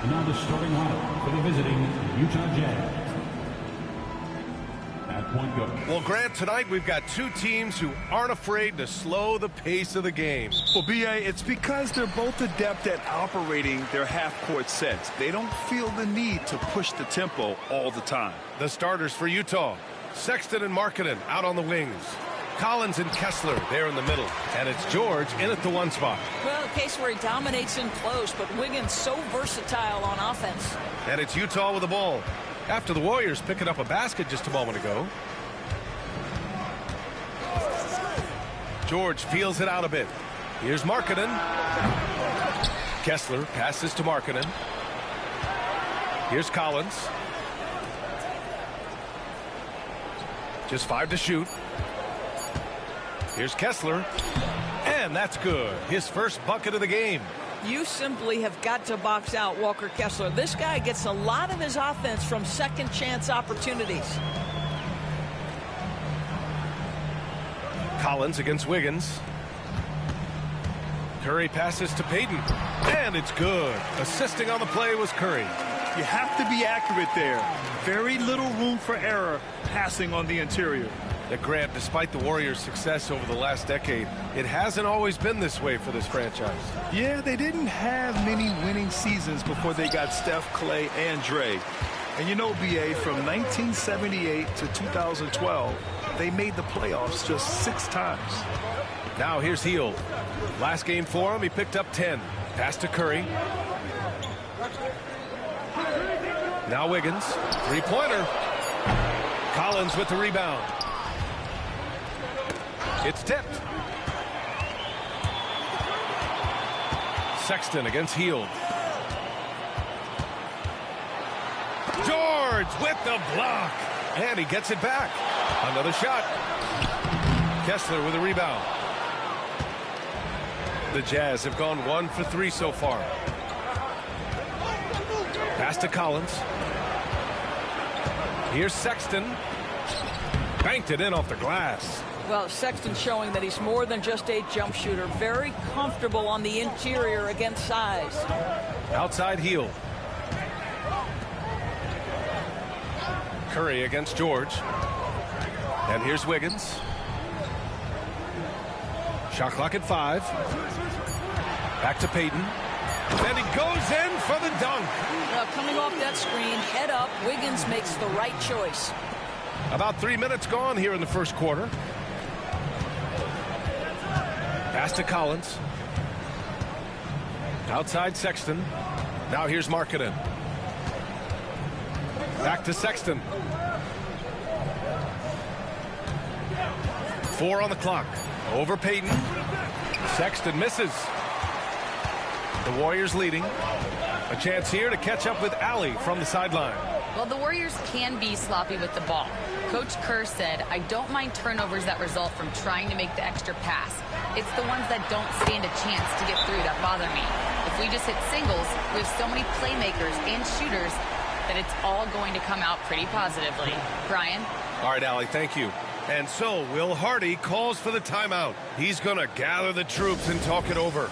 And now the starting lineup for the visiting Utah Jazz. At point guard. Well, Grant, tonight we've got two teams who aren't afraid to slow the pace of the game. Well, B.A., it's because they're both adept at operating their half-court sets. They don't feel the need to push the tempo all the time. The starters for Utah, Sexton and Markkanen out on the wings. Collins and Kessler there in the middle. And it's George in at the one spot. Well, a case where he dominates in close, but Wiggins so versatile on offense. And it's Utah with the ball. After the Warriors picking up a basket just a moment ago. George feels it out a bit. Here's Markkanen. Kessler passes to Markkanen. Here's Collins. Just 5 to shoot. Here's Kessler. And that's good. His first bucket of the game. You simply have got to box out Walker Kessler. This guy gets a lot of his offense from second chance opportunities. Collins against Wiggins. Curry passes to Payton. And it's good. Assisting on the play was Curry. You have to be accurate there. Very little room for error passing on the interior. Grant, despite the Warriors' success over the last decade, it hasn't always been this way for this franchise. Yeah, they didn't have many winning seasons before they got Steph, Clay, and Dre. And you know, B.A., from 1978 to 2012, they made the playoffs just 6 times. Now here's Hield. Last game for him, he picked up 10. Pass to Curry. Now Wiggins. Three-pointer. Collins with the rebound. It's tipped. Sexton against Hield. George with the block. And he gets it back. Another shot. Kessler with a rebound. The Jazz have gone 1 for 3 so far. Pass to Collins. Here's Sexton. Banked it in off the glass. Well, Sexton showing that he's more than just a jump shooter. Very comfortable on the interior against size. Outside Hield. Curry against George. And here's Wiggins. Shot clock at 5. Back to Payton. And he goes in for the dunk. Well, coming off that screen, head up, Wiggins makes the right choice. About 3 minutes gone here in the first quarter. Pass to Collins. Outside Sexton. Now here's Markkanen. Back to Sexton. 4 on the clock. Over Payton. Sexton misses. The Warriors leading. A chance here to catch up with Allie from the sideline. Well, the Warriors can be sloppy with the ball. Coach Kerr said, I don't mind turnovers that result from trying to make the extra pass. It's the ones that don't stand a chance to get through that bother me. If we just hit singles, we have so many playmakers and shooters that it's all going to come out pretty positively. Brian? All right, Allie, thank you. And so Will Hardy calls for the timeout. He's going to gather the troops and talk it over.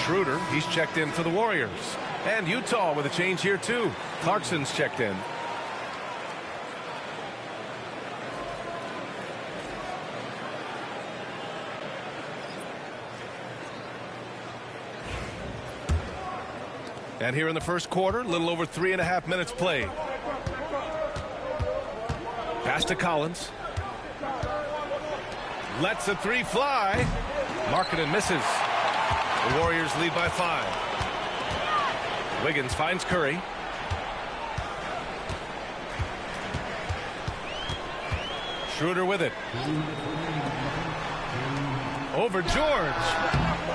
Schroeder, he's checked in for the Warriors. And Utah with a change here too. Clarkson's checked in. And here in the first quarter, a little over 3.5 minutes played. Pass to Collins. Lets a 3 fly. Markkanen misses. The Warriors lead by 5. Wiggins finds Curry. Schroeder with it. Over George.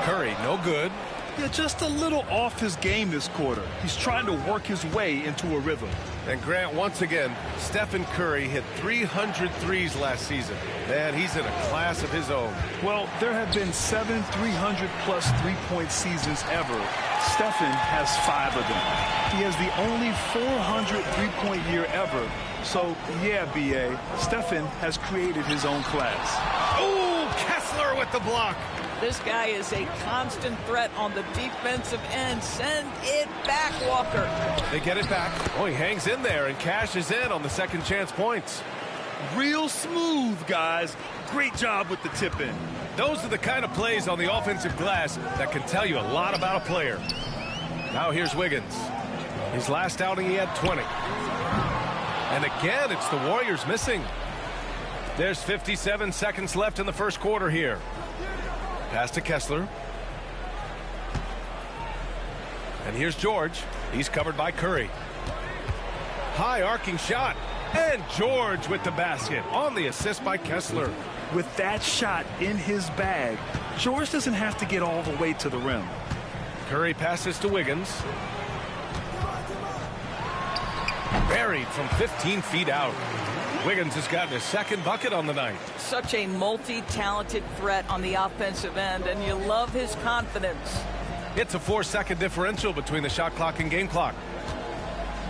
Curry, no good. Yeah, just a little off his game this quarter. He's trying to work his way into a rhythm. And Grant, once again, Stephen Curry hit 300 threes last season. Man, he's in a class of his own. Well, there have been 7 300-plus three-point seasons ever. Stephen has 5 of them. He has the only 400 three-point year ever. So, yeah, B.A., Stephen has created his own class. Oh, Kessler with the block. This guy is a constant threat on the defensive end. Send it back, Walker. They get it back. Oh, he hangs in there and cashes in on the second chance points. Real smooth, guys. Great job with the tip in. Those are the kind of plays on the offensive glass that can tell you a lot about a player. Now here's Wiggins. His last outing, he had 20. And again, it's the Warriors missing. There's 57 seconds left in the first quarter here. Pass to Kessler. And here's George. He's covered by Curry. High arcing shot. And George with the basket on the assist by Kessler. With that shot in his bag, George doesn't have to get all the way to the rim. Curry passes to Wiggins. Buried from 15 feet out. Wiggins has gotten his second bucket on the night. Such a multi-talented threat on the offensive end, and you love his confidence. It's a 4-second differential between the shot clock and game clock.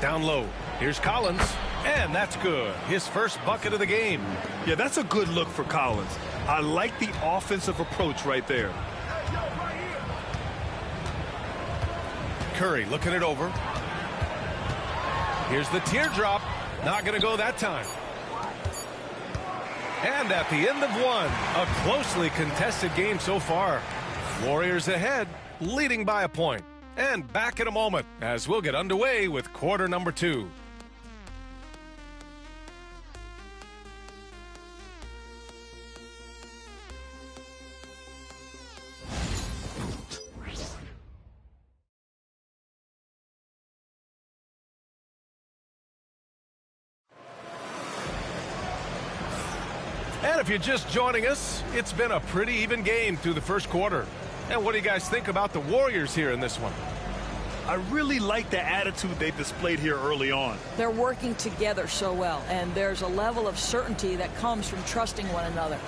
Down low. Here's Collins. And that's good. His first bucket of the game. Yeah, that's a good look for Collins. I like the offensive approach right there. Curry looking it over. Here's the teardrop. Not going to go that time. And at the end of one, a closely contested game so far. Warriors ahead, leading by a point. And back in a moment as we'll get underway with quarter number 2. And if you're just joining us, it's been a pretty even game through the first quarter. And what do you guys think about the Warriors here in this one? I really like the attitude they displayed here early on. They're working together so well, and there's a level of certainty that comes from trusting one another.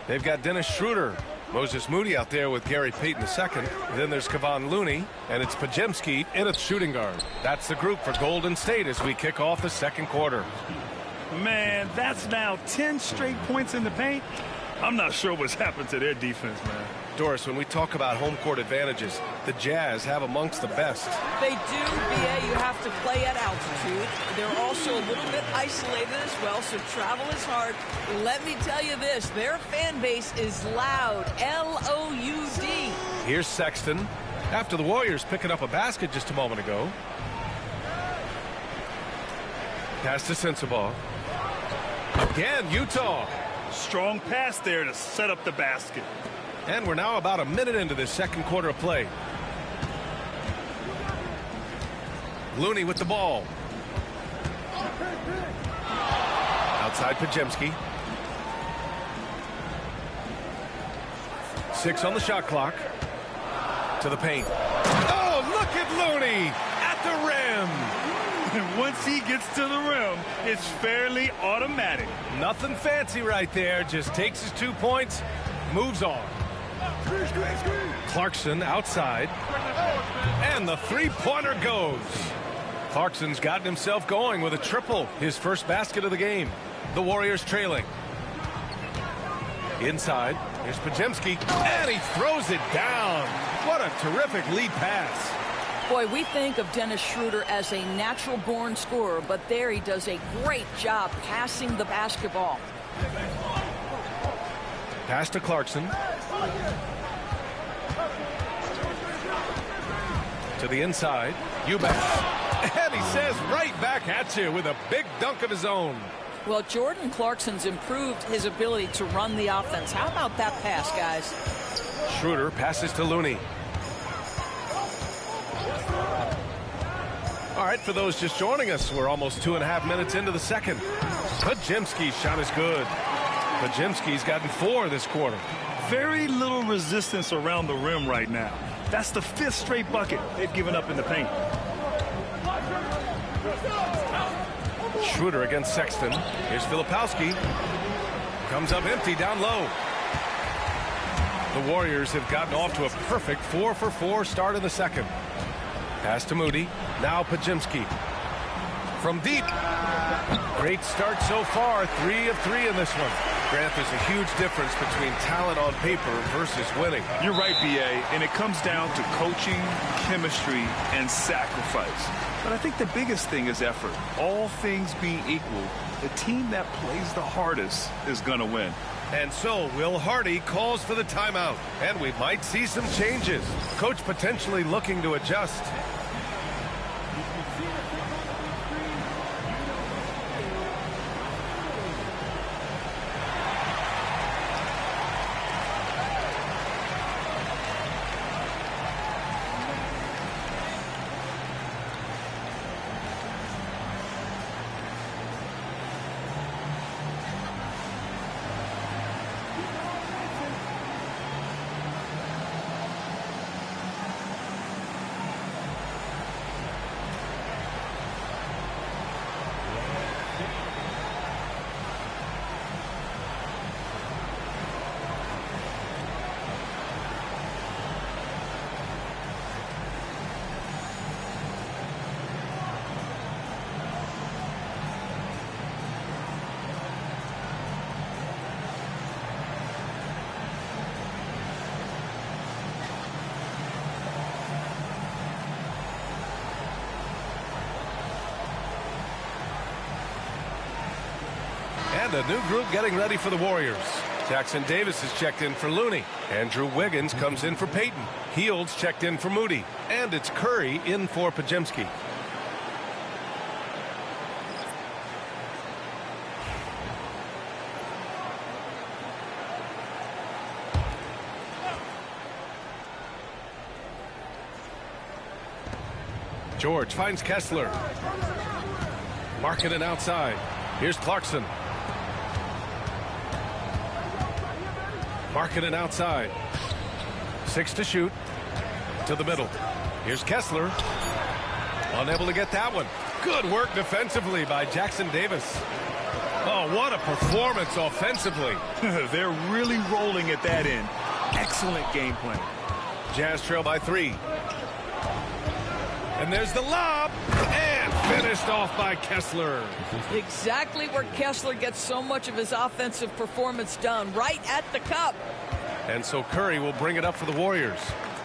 They've got Dennis Schroeder, Moses Moody out there with Gary Payton II. Then there's Kevon Looney, and it's Podziemski in at shooting guard. That's the group for Golden State as we kick off the second quarter. Man, that's now 10 straight points in the paint. I'm not sure what's happened to their defense, man. Doris, when we talk about home court advantages, the Jazz have amongst the best. They do, B.A. You have to play at altitude. They're also a little bit isolated as well, so travel is hard. Let me tell you this, their fan base is loud, L-O-U-D. Here's Sexton, after the Warriors picking up a basket just a moment ago. Pass to Sensabaugh. Again, Utah. Strong pass there to set up the basket. And we're now about a minute into this second quarter of play. Looney with the ball. Outside Podziemski. 6 on the shot clock. To the paint. Oh, look at Looney at the rim. And once he gets to the rim, it's fairly automatic. Nothing fancy right there. Just takes his 2 points, moves on. Clarkson outside. And the three-pointer goes. Clarkson's gotten himself going with a triple, his first basket of the game. The Warriors trailing. Inside, here's Podziemski, and he throws it down. What a terrific lead pass. Boy, we think of Dennis Schroeder as a natural-born scorer, but there he does a great job passing the basketball. Pass to Clarkson. To the inside, Eubanks. And he says right back at you with a big dunk of his own. Well, Jordan Clarkson's improved his ability to run the offense. How about that pass, guys? Schroeder passes to Looney. All right, for those just joining us, we're almost 2.5 minutes into the second. Podziemski's shot is good. Podziemski's gotten 4 this quarter. Very little resistance around the rim right now. That's the 5th straight bucket they've given up in the paint. Schroeder against Sexton. Here's Filipowski. Comes up empty down low. The Warriors have gotten off to a perfect 4-for-4 start in the second. Pass to Moody. Now Podziemski. From deep. Great start so far. 3 of 3 in this one. Grant, there's a huge difference between talent on paper versus winning. You're right, B.A., and it comes down to coaching, chemistry, and sacrifice. But I think the biggest thing is effort. All things being equal, the team that plays the hardest is going to win. And so Will Hardy calls for the timeout, and we might see some changes. Coach potentially looking to adjust. And a new group getting ready for the Warriors. Jackson Davis is checked in for Looney. Andrew Wiggins comes in for Payton. Hields checked in for Moody. And it's Curry in for Podziemski. George finds Kessler. Markkanen outside. Here's Clarkson. Markkanen outside. 6 to shoot. To the middle. Here's Kessler. Unable to get that one. Good work defensively by Jackson Davis. Oh, what a performance offensively. They're really rolling at that end. Excellent game plan. Jazz trail by 3. And there's the lob. And finished off by Kessler. Exactly where Kessler gets so much of his offensive performance done, right at the cup. And so Curry will bring it up for the Warriors.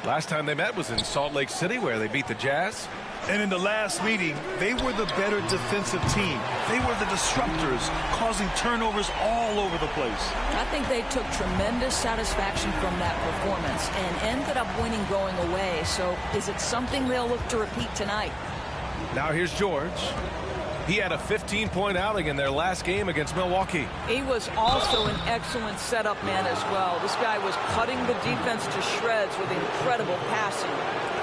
Last time they met was in Salt Lake City, where they beat the Jazz. And in the last meeting, they were the better defensive team. They were the disruptors, causing turnovers all over the place. I think they took tremendous satisfaction from that performance and ended up winning going away. So is it something they'll look to repeat tonight? Now here's George. He had a 15-point outing in their last game against Milwaukee. He was also an excellent setup man as well. This guy was cutting the defense to shreds with incredible passing.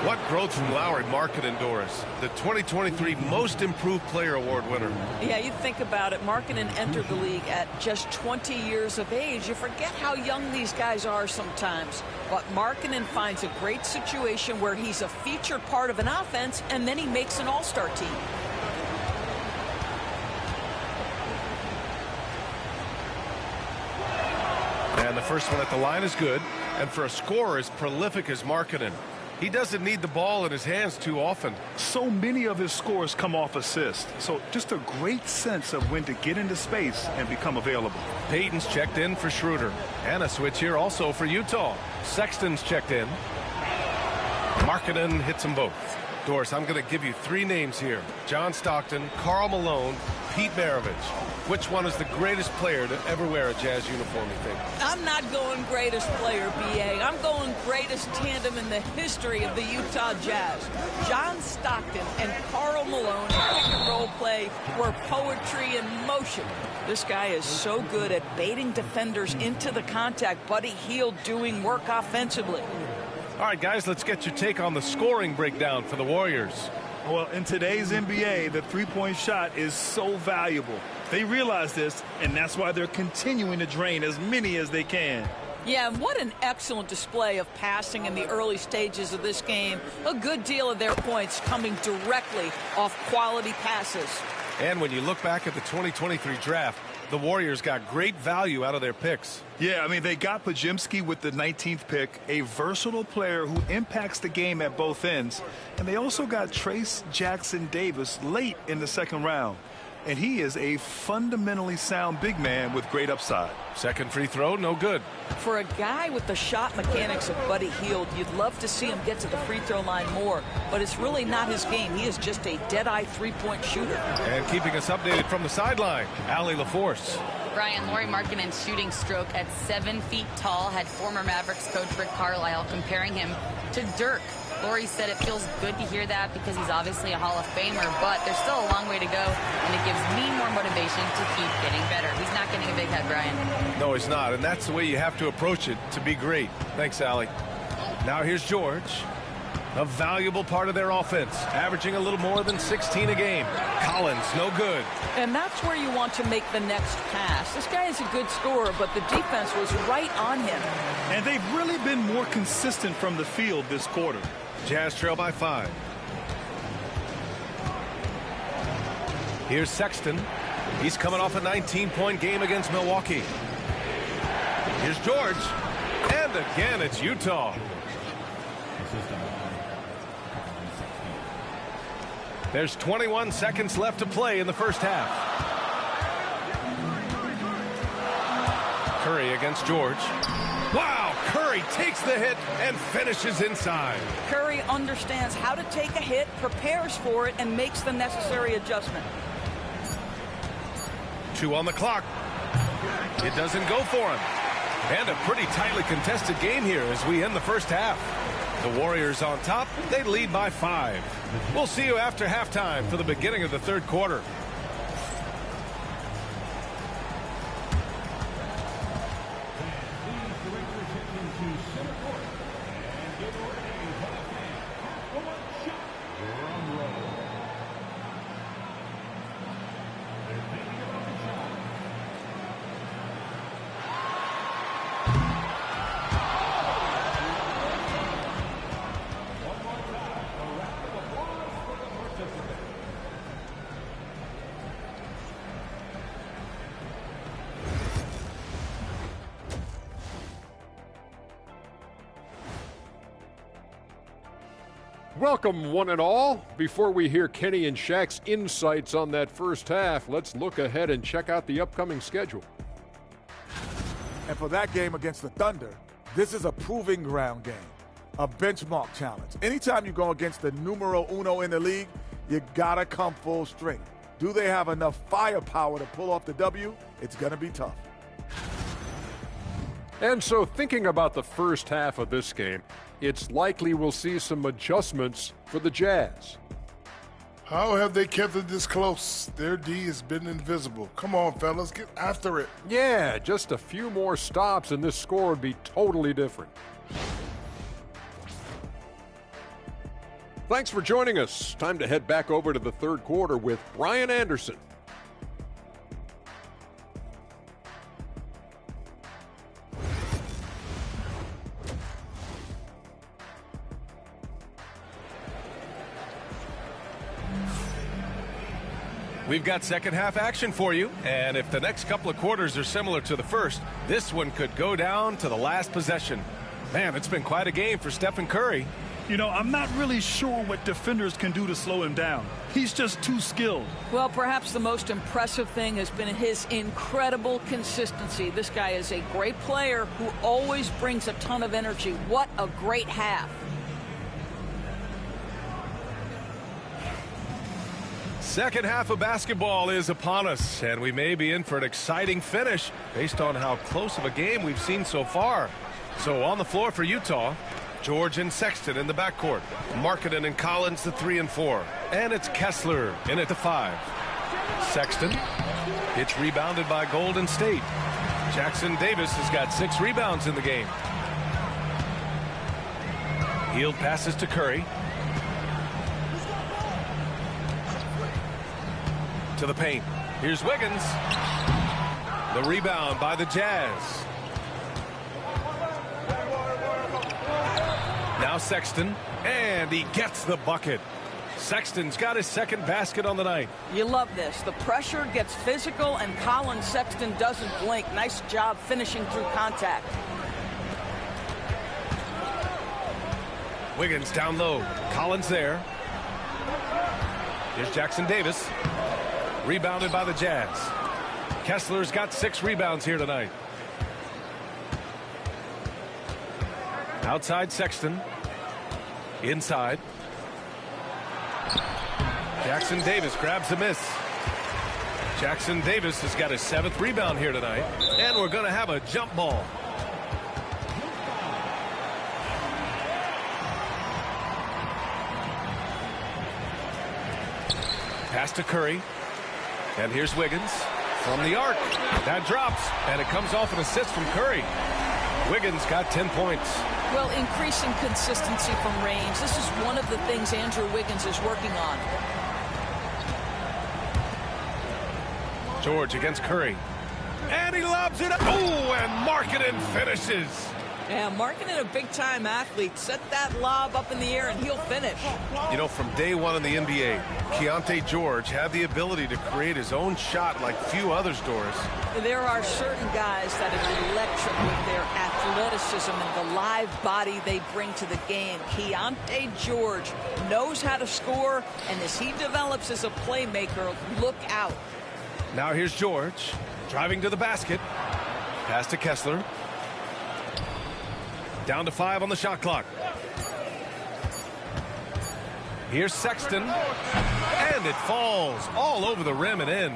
What growth from Lauri Markkanen, Doris, the 2023 Most Improved Player Award winner. Yeah, you think about it. Markkanen entered the league at just 20 years of age. You forget how young these guys are sometimes. But Markkanen finds a great situation where he's a featured part of an offense, and then he makes an all-star team. And the first one at the line is good. And for a scorer as prolific as Markkanen, he doesn't need the ball in his hands too often. So many of his scores come off assists. So just a great sense of when to get into space and become available. Payton's checked in for Schroeder. And a switch here also for Utah. Sexton's checked in. Markkanen hits them both. Doris, I'm going to give you 3 names here. John Stockton, Karl Malone, Pete Maravich. Which one is the greatest player to ever wear a Jazz uniform, you think? I'm not going greatest player, B.A. I'm going greatest tandem in the history of the Utah Jazz. John Stockton and Karl Malone pick-and-roll play were poetry in motion. This guy is so good at baiting defenders into the contact. Buddy Hield doing work offensively. All right, guys, let's get your take on the scoring breakdown for the Warriors. Well, in today's NBA, the three-point shot is so valuable. They realize this, and that's why they're continuing to drain as many as they can. Yeah, and what an excellent display of passing in the early stages of this game. A good deal of their points coming directly off quality passes. And when you look back at the 2023 draft, the Warriors got great value out of their picks. Yeah, I mean, they got Podziemski with the 19th pick, a versatile player who impacts the game at both ends. And they also got Trace Jackson Davis late in the second round. And he is a fundamentally sound big man with great upside. Second free throw, no good. For a guy with the shot mechanics of Buddy Hield, you'd love to see him get to the free throw line more, but it's really not his game. He is just a dead-eye three-point shooter. And keeping us updated from the sideline, Allie LaForce. Brian, Lauri Markkanen's shooting stroke at 7 feet tall had former Mavericks coach Rick Carlisle comparing him to Dirk. Lauri said it feels good to hear that because he's obviously a Hall of Famer, but there's still a long way to go, and it gives me more motivation to keep getting better. He's not getting a big head, Brian. No, he's not, and that's the way you have to approach it to be great. Thanks, Allie. Now here's George. A valuable part of their offense, averaging a little more than 16 a game. Collins, no good. And that's where you want to make the next pass. This guy is a good scorer, but the defense was right on him. And they've really been more consistent from the field this quarter. Jazz trail by 5. Here's Sexton. He's coming off a 19-point game against Milwaukee. Here's George. And again, it's Utah. There's 21 seconds left to play in the first half. Curry against George. Wow, Curry takes the hit and finishes inside. Curry understands how to take a hit, prepares for it, and makes the necessary adjustment. 2 on the clock. It doesn't go for him. And a pretty tightly contested game here as we end the first half. The Warriors on top. They lead by 5. We'll see you after halftime for the beginning of the third quarter. Welcome, one and all. Before we hear Kenny and Shaq's insights on that first half, let's look ahead and check out the upcoming schedule. And for that game against the Thunder, this is a proving ground game, a benchmark challenge. Anytime you go against the numero uno in the league, you gotta come full strength. Do they have enough firepower to pull off the W? It's gonna be tough. And so thinking about the first half of this game, it's likely we'll see some adjustments for the Jazz. How have they kept it this close? Their D has been invisible. Come on, fellas, get after it. Yeah, just a few more stops and this score would be totally different. Thanks for joining us. Time to head back over to the third quarter with Brian Anderson. We've got second half action for you, and if the next couple of quarters are similar to the first, this one could go down to the last possession. Man, it's been quite a game for Stephen Curry. You know, I'm not really sure what defenders can do to slow him down. He's just too skilled. Well, perhaps the most impressive thing has been his incredible consistency. This guy is a great player who always brings a ton of energy. What a great half. Second half of basketball is upon us, and we may be in for an exciting finish based on how close of a game we've seen so far. So on the floor for Utah, George and Sexton in the backcourt. Markkanen and Collins, the 3 and 4. And it's Kessler in at the 5. Sexton. It's rebounded by Golden State. Jackson Davis has got 6 rebounds in the game. Hield passes to Curry. To the paint. Here's Wiggins. The rebound by the Jazz. Now Sexton, and he gets the bucket. Sexton's got his second basket on the night. You love this. The pressure gets physical, and Colin Sexton doesn't blink. Nice job finishing through contact. Wiggins down low. Collins there. Here's Jackson Davis. Rebounded by the Jazz. Kessler's got 6 rebounds here tonight. Outside Sexton. Inside. Jackson Davis grabs the miss. Jackson Davis has got his 7th rebound here tonight. And we're going to have a jump ball. Pass to Curry. And here's Wiggins from the arc. That drops, and it comes off an assist from Curry. Wiggins got 10 points. Well, increasing consistency from range. This is one of the things Andrew Wiggins is working on. George against Curry. And he lobs it up. Oh, and Markkanen finishes. Yeah, Markkanen, a big-time athlete. Set that lob up in the air, and he'll finish. You know, from day one in the NBA, Keontae George had the ability to create his own shot like few others, Doris. There are certain guys that are electric with their athleticism and the live body they bring to the game. Keontae George knows how to score, and as he develops as a playmaker, look out. Now here's George, driving to the basket. Pass to Kessler. Down to 5 on the shot clock. Here's Sexton. And it falls all over the rim and in.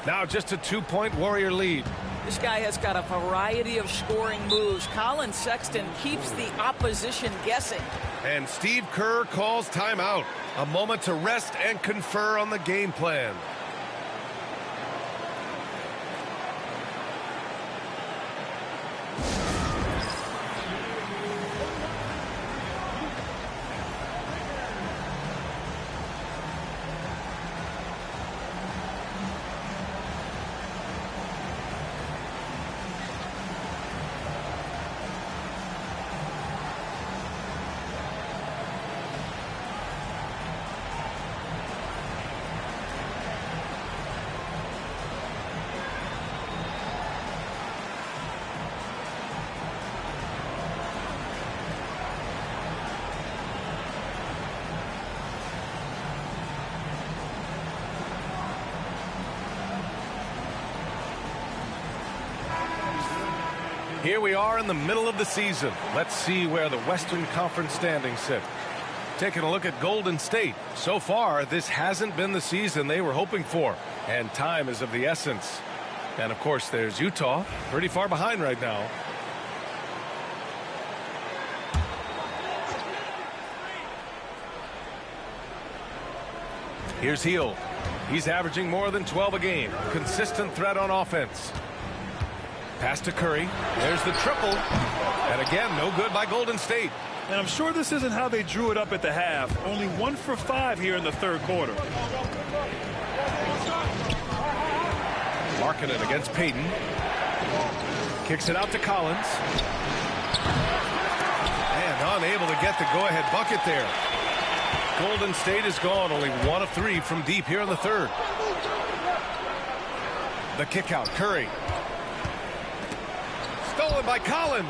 Now just a 2-point Warrior lead. This guy has got a variety of scoring moves. Colin Sexton keeps the opposition guessing. And Steve Kerr calls timeout. A moment to rest and confer on the game plan. Here we are in the middle of the season. Let's see where the Western Conference standings sit. Taking a look at Golden State. So far, this hasn't been the season they were hoping for. And time is of the essence. And, of course, there's Utah. Pretty far behind right now. Here's Hield. He's averaging more than 12 a game. Consistent threat on offense. Pass to Curry. There's the triple. And again, no good by Golden State. And I'm sure this isn't how they drew it up at the half. Only 1 for 5 here in the third quarter. Markkanen against Payton. Kicks it out to Collins. And unable to get the go-ahead bucket there. Golden State is gone. Only 1 of 3 from deep here in the third. The kick out. Curry. Stolen by Collins.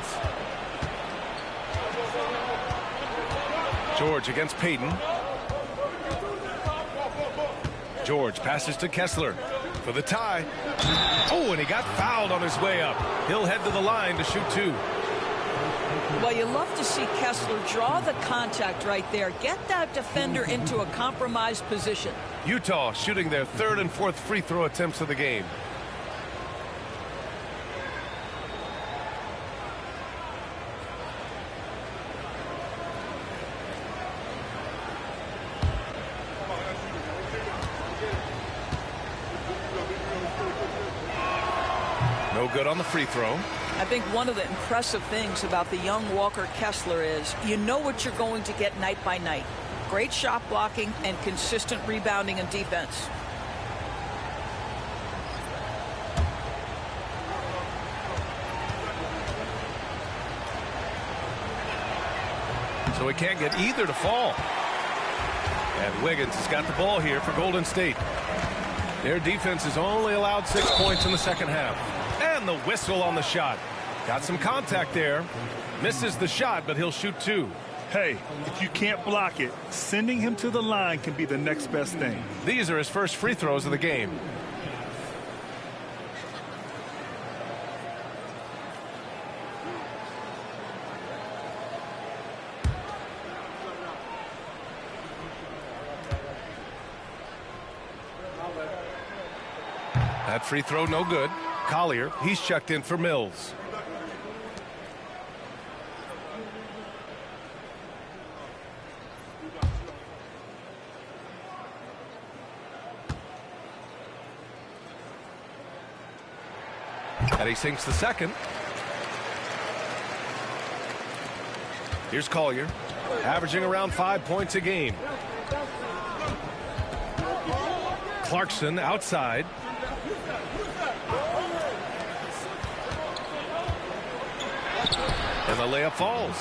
George against Payton. George passes to Kessler for the tie. Oh, and he got fouled on his way up. He'll head to the line to shoot 2. Well, you love to see Kessler draw the contact right there. Get that defender into a compromised position. Utah shooting their 3rd and 4th free throw attempts of the game. No good on the free throw. I think one of the impressive things about the young Walker Kessler is you know what you're going to get night by night. Great shot blocking and consistent rebounding and defense. so he can't get either to fall. And Wiggins has got the ball here for Golden State. Their defense has only allowed 6 points in the second half. And the whistle on the shot. Got some contact there. Misses the shot, but he'll shoot 2. Hey, if you can't block it, sending him to the line can be the next best thing. These are his first free throws of the game. That free throw no good. Collier, he's checked in for Mills. And he sinks the second. Here's Collier, averaging around 5 points a game. Clarkson outside. And the layup falls.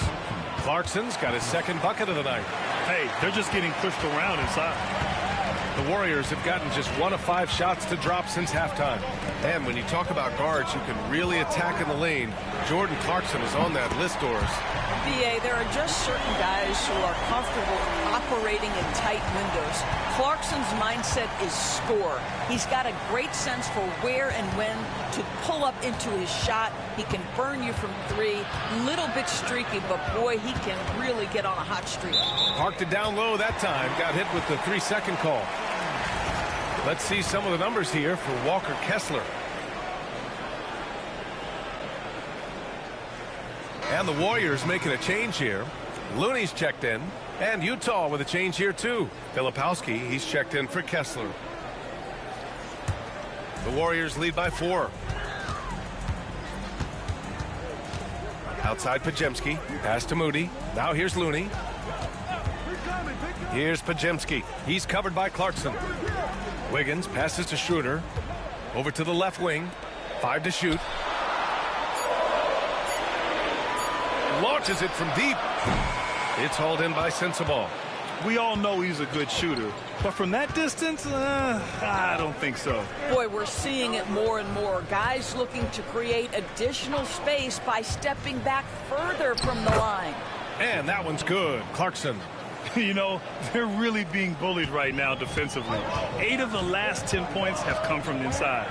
Clarkson's got his second bucket of the night. Hey, they're just getting pushed around inside. The Warriors have gotten just 1 of 5 shots to drop since halftime. And when you talk about guards who can really attack in the lane, Jordan Clarkson is on that list, Doris. BA, there are just certain guys who are comfortable operating in tight windows. Clarkson's mindset is score. He's got a great sense for where and when to pull up into his shot. He can burn you from 3. Little bit streaky, but boy, he can really get on a hot streak. Parked it down low that time. Got hit with the 3-second call. Let's see some of the numbers here for Walker Kessler. And the Warriors making a change here. Looney's checked in. And Utah with a change here too. Filipowski, he's checked in for Kessler. The Warriors lead by 4. Outside Podziemski. Pass to Moody. Now here's Looney. Here's Podziemski. He's covered by Clarkson. Wiggins passes to Schroeder. Over to the left wing. 5 to shoot. Launches it from deep. It's hauled in by Sensabaugh. We all know he's a good shooter, but from that distance, I don't think so. Boy, we're seeing it more and more. Guys looking to create additional space by stepping back further from the line. And that one's good. Clarkson. You know, they're really being bullied right now defensively. 8 of the last 10 points have come from inside.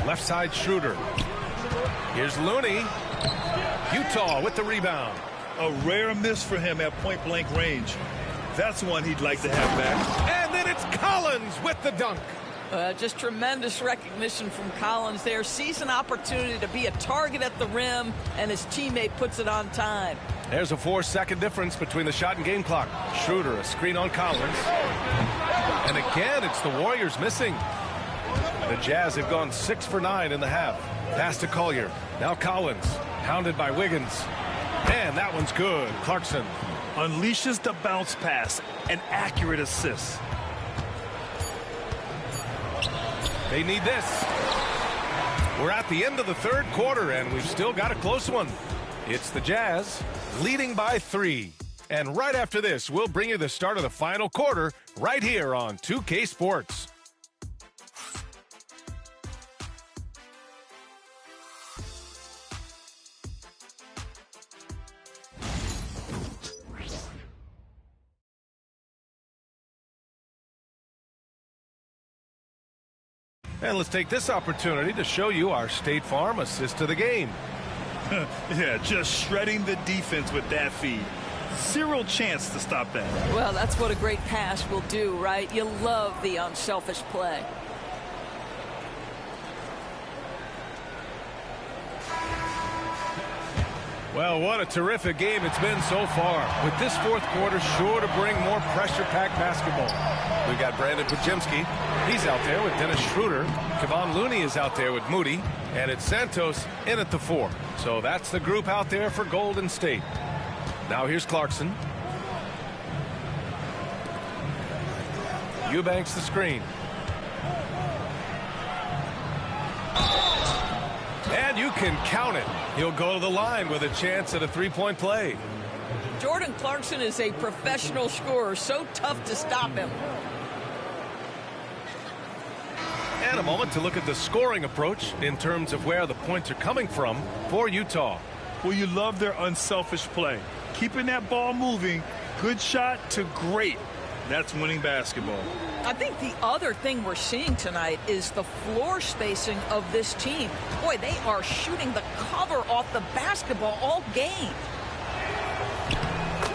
Left side Schroeder. Here's Looney. Utah with the rebound. A rare miss for him at point-blank range. That's one he'd like to have back. And then it's Collins with the dunk. Just tremendous recognition from Collins there. Sees an opportunity to be a target at the rim, and his teammate puts it on time. There's a 4-second difference between the shot and game clock. Schroeder, a screen on Collins. And again, it's the Warriors missing. The Jazz have gone 6 for 9 in the half. Pass to Collier. Now Collins, hounded by Wiggins. And that one's good. Clarkson. Unleashes the bounce pass. An accurate assist. They need this. We're at the end of the third quarter, and we've still got a close one. It's the Jazz leading by 3. And right after this, we'll bring you the start of the final quarter right here on 2K Sports. And let's take this opportunity to show you our State Farm assist to the game. Yeah, just shredding the defense with that feed. Zero chance to stop that. Well, that's what a great pass will do, right? You love the unselfish play. Well, what a terrific game it's been so far. With this fourth quarter sure to bring more pressure-packed basketball. We've got Brandon Podziemski. He's out there with Dennis Schroeder. Kevon Looney is out there with Moody. And it's Santos in at the 4. So that's the group out there for Golden State. Now here's Clarkson. Eubanks the screen. And you can count it. He'll go to the line with a chance at a three-point play. Jordan Clarkson is a professional scorer, so tough to stop him. And a moment to look at the scoring approach in terms of where the points are coming from for Utah. Well, you love their unselfish play. Keeping that ball moving, good shot to great. That's winning basketball. I think the other thing we're seeing tonight is the floor spacing of this team. Boy, they are shooting the cover off the basketball all game.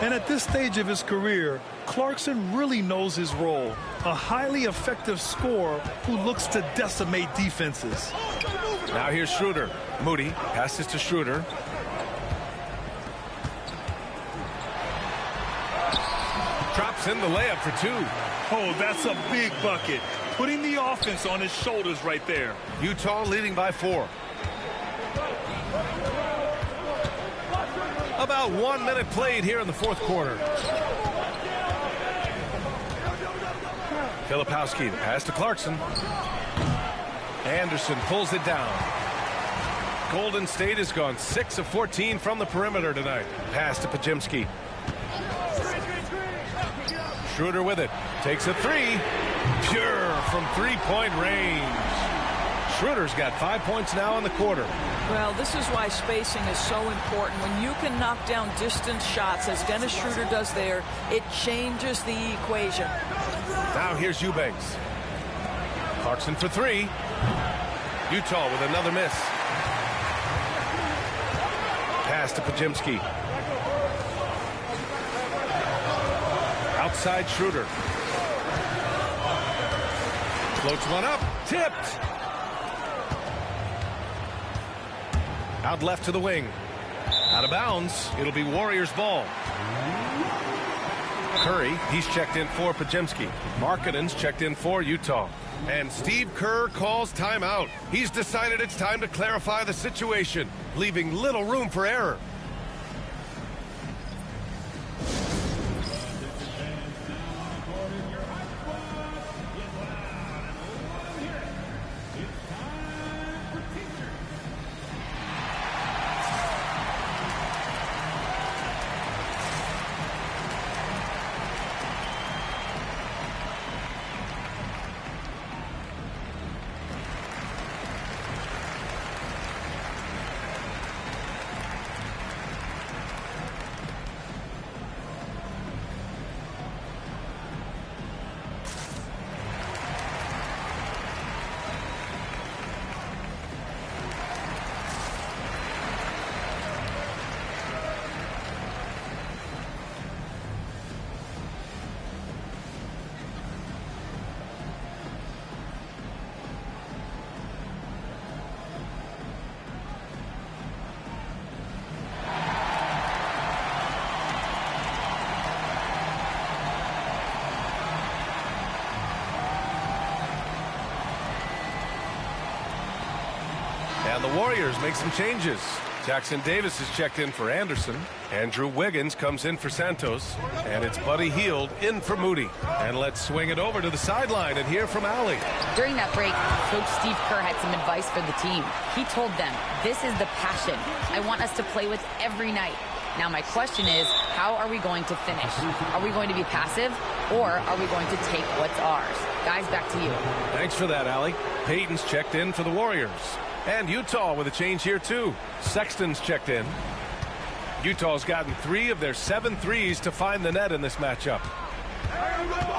And at this stage of his career, Clarkson really knows his role. A highly effective scorer who looks to decimate defenses. Now here's Schroeder. Moody passes to Schroeder. Drops in the layup for two. Oh, that's a big bucket. Putting the offense on his shoulders right there. Utah leading by 4. About 1 minute played here in the fourth quarter. Filipowski, the pass to Clarkson. Anderson pulls it down. Golden State has gone 6 of 14 from the perimeter tonight. Pass to Podziemski. Schroeder with it. Takes a three. Pure from three-point range. Schroeder's got 5 points now in the quarter. Well, this is why spacing is so important. When you can knock down distance shots, as Dennis Schroeder does there, it changes the equation. Now here's Eubanks. Clarkson for three. Utah with another miss. Pass to Podziemski. Outside Schroeder. Floats one up. Tipped. Out left to the wing. Out of bounds. It'll be Warriors ball. Curry, he's checked in for Podziemski. Markkanen's checked in for Utah. And Steve Kerr calls timeout. He's decided it's time to clarify the situation, leaving little room for error. And the Warriors make some changes. Jackson Davis is checked in for Anderson. Andrew Wiggins comes in for Santos. And it's Buddy Hield in for Moody. And let's swing it over to the sideline and hear from Allie. During that break, Coach Steve Kerr had some advice for the team. He told them, this is the passion I want us to play with every night. Now my question is, how are we going to finish? Are we going to be passive, or are we going to take what's ours? Guys, back to you. Thanks for that, Allie. Payton's checked in for the Warriors. And Utah with a change here, too. Sexton's checked in. Utah's gotten 3 of their 7 threes to find the net in this matchup.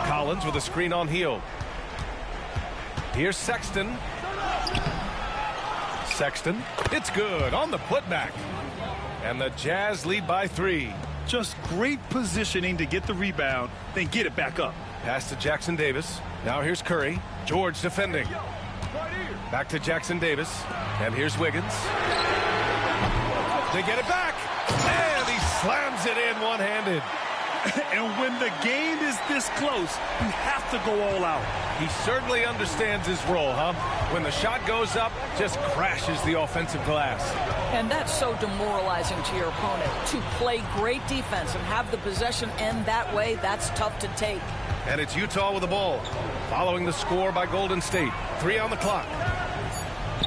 Collins with a screen on Hield. Here's Sexton. Sexton. It's good on the putback. And the Jazz lead by 3. Just great positioning to get the rebound, then get it back up. Pass to Jackson Davis. Now here's Curry. George defending. Back to Jackson Davis. And here's Wiggins. They get it back. And he slams it in one-handed. And when the game is this close, you have to go all out. He certainly understands his role, huh? When the shot goes up, just crashes the offensive glass. And that's so demoralizing to your opponent. To play great defense and have the possession end that way, that's tough to take. And it's Utah with the ball, following the score by Golden State. 3 on the clock.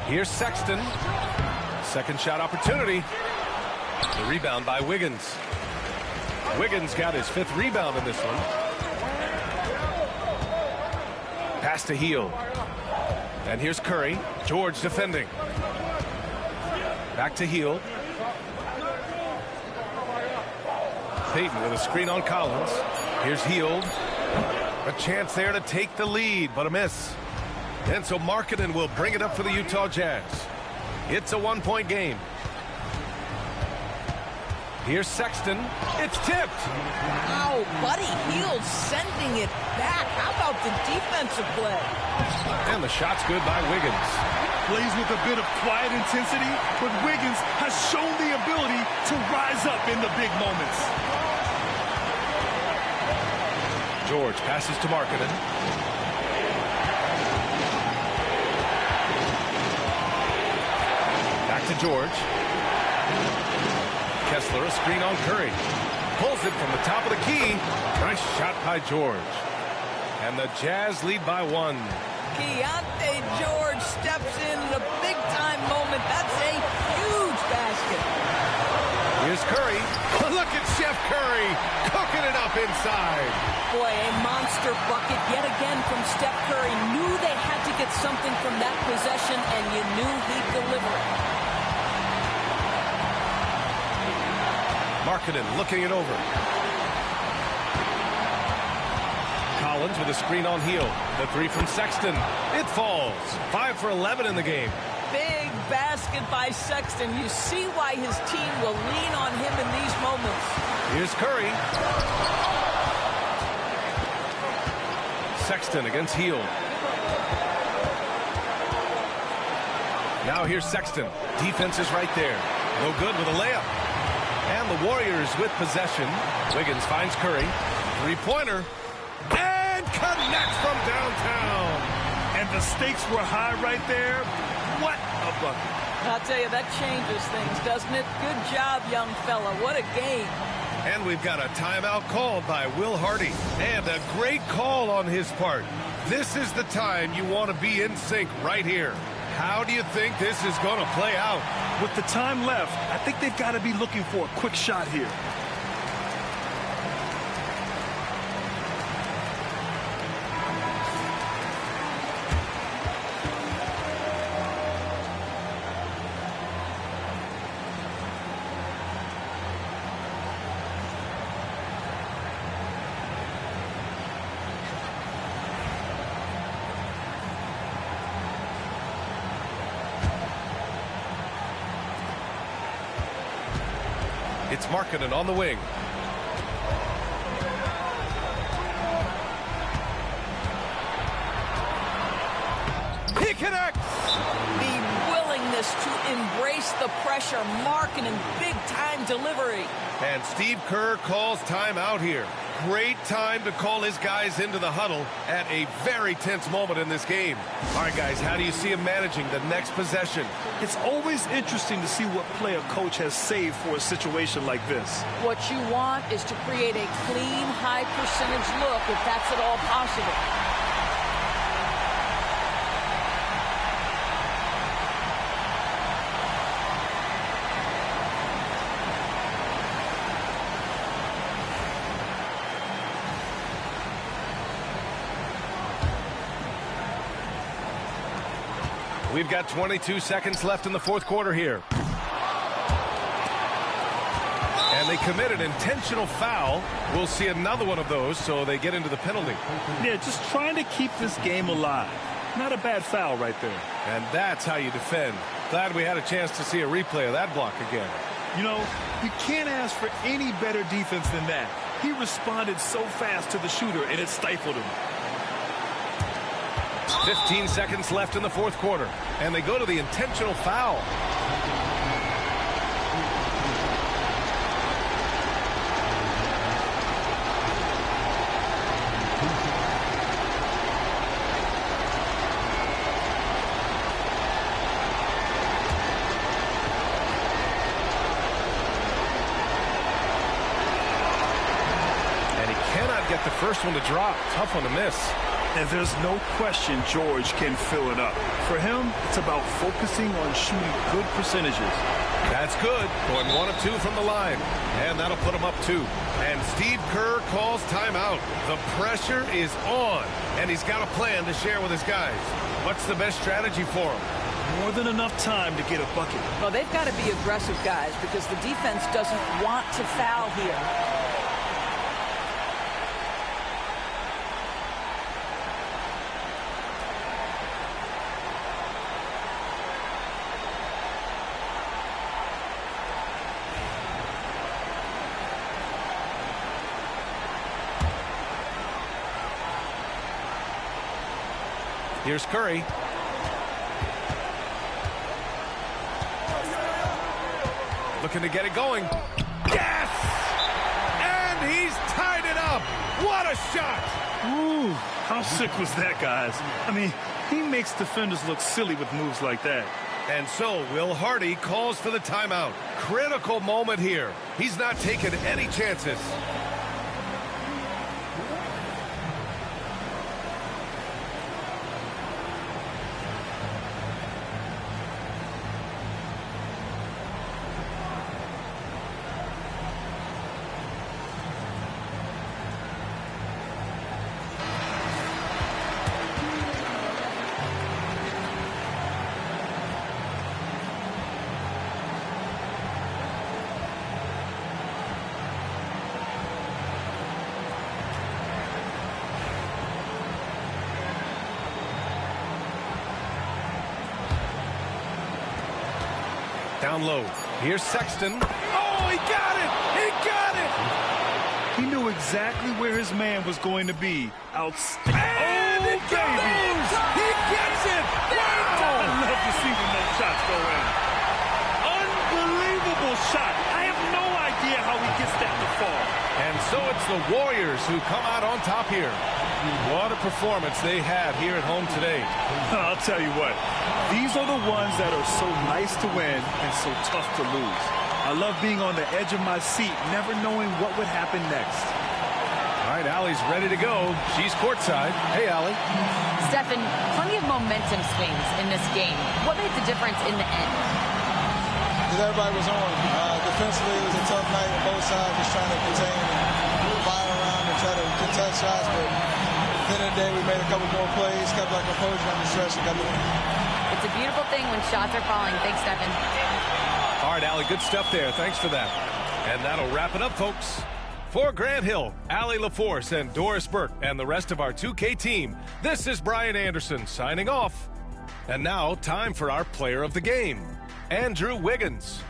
Here's Sexton. Second shot opportunity. The rebound by Wiggins. Wiggins got his 5th rebound in this one. Pass to Hield. And here's Curry. George defending. Back to Hield. Payton with a screen on Collins. Here's Hield. A chance there to take the lead, but a miss. And so Markkanen will bring it up for the Utah Jazz. It's a 1-point game. Here's Sexton. It's tipped. Ow, Buddy Hield sending it back. How about the defensive play? And the shot's good by Wiggins. Plays with a bit of quiet intensity, but Wiggins has shown the ability to rise up in the big moments. George passes to Markkanen. Back to George. Kessler, a screen on Curry. Pulls it from the top of the key. Nice shot by George. And the Jazz lead by 1. Keontae George steps in a big-time moment. That's a huge basket. Here's Curry. Look at Chef Curry cooking it up inside. Boy, a monster bucket yet again from Steph Curry. Knew they had to get something from that possession, and you knew he'd deliver it. Markkanen looking it over. Collins with a screen on Hield. The 3 from Sexton. It falls. 5 for 11 in the game. Big basket by Sexton. You see why his team will lean on him in these moments. Here's Curry. Sexton against Hield. Now here's Sexton. Defense is right there. No good with a layup. And the Warriors with possession. Wiggins finds Curry. 3-pointer. And connects from downtown. And the stakes were high right there. What a bucket. I'll tell you, that changes things, doesn't it? Good job, young fella. What a game. And we've got a timeout called by Will Hardy. And a great call on his part. This is the time you want to be in sync right here. How do you think this is going to play out? With the time left, I think they've got to be looking for a quick shot here. It's Markkanen on the wing. He connects! The willingness to embrace the pressure. Markkanen, big-time delivery. And Steve Kerr calls timeout here. Great time to call his guys into the huddle at a very tense moment in this game. All right, guys, how do you see him managing the next possession? It's always interesting to see what play a coach has saved for a situation like this. What you want is to create a clean, high-percentage look, if that's at all possible. We've got 22 seconds left in the fourth quarter here. And they commit an intentional foul. We'll see another one of those, so they get into the penalty. Yeah, just trying to keep this game alive. Not a bad foul right there. And that's how you defend. Glad we had a chance to see a replay of that block again. You know, you can't ask for any better defense than that. He responded so fast to the shooter, and it stifled him. 15 seconds left in the fourth quarter, and they go to the intentional foul. And he cannot get the first one to drop. Tough one to miss. And there's no question George can fill it up. For him, it's about focusing on shooting good percentages. That's good. Going 1 of 2 from the line. And that'll put him up 2. And Steve Kerr calls timeout. The pressure is on. And he's got a plan to share with his guys. What's the best strategy for him? More than enough time to get a bucket. Well, they've got to be aggressive, guys, because the defense doesn't want to foul here. Here's Curry. Looking to get it going. Yes! And he's tied it up. What a shot! Ooh, how sick was that, guys? I mean, he makes defenders look silly with moves like that. And so Will Hardy calls for the timeout. Critical moment here. He's not taking any chances. Down low. Here's Sexton. Oh, he got it! He got it! He knew exactly where his man was going to be. Outstanding. And oh, it goes! He gets it! Wow! I love to see when those shots go in. Unbelievable shot. I have no idea how he gets that to fall. And so it's the Warriors who come out on top here. What a performance they had here at home today. I'll tell you what. These are the ones that are so nice to win and so tough to lose. I love being on the edge of my seat, never knowing what would happen next. All right, Allie's ready to go. She's courtside. Hey, Allie. Stephen, plenty of momentum swings in this game. What made the difference in the end? Because everybody was on. Defensively, it was a tough night on both sides, just trying to contain and fire around and try to contest shots. But at the end of the day, we made a couple more plays, kept our composure on the stretch, and got the win. It's a beautiful thing when shots are falling. Thanks, Stephen. All right, Allie, good stuff there. Thanks for that. And that'll wrap it up, folks. For Grant Hill, Allie LaForce, and Doris Burke, and the rest of our 2K team, this is Brian Anderson signing off. And now, time for our player of the game, Andrew Wiggins.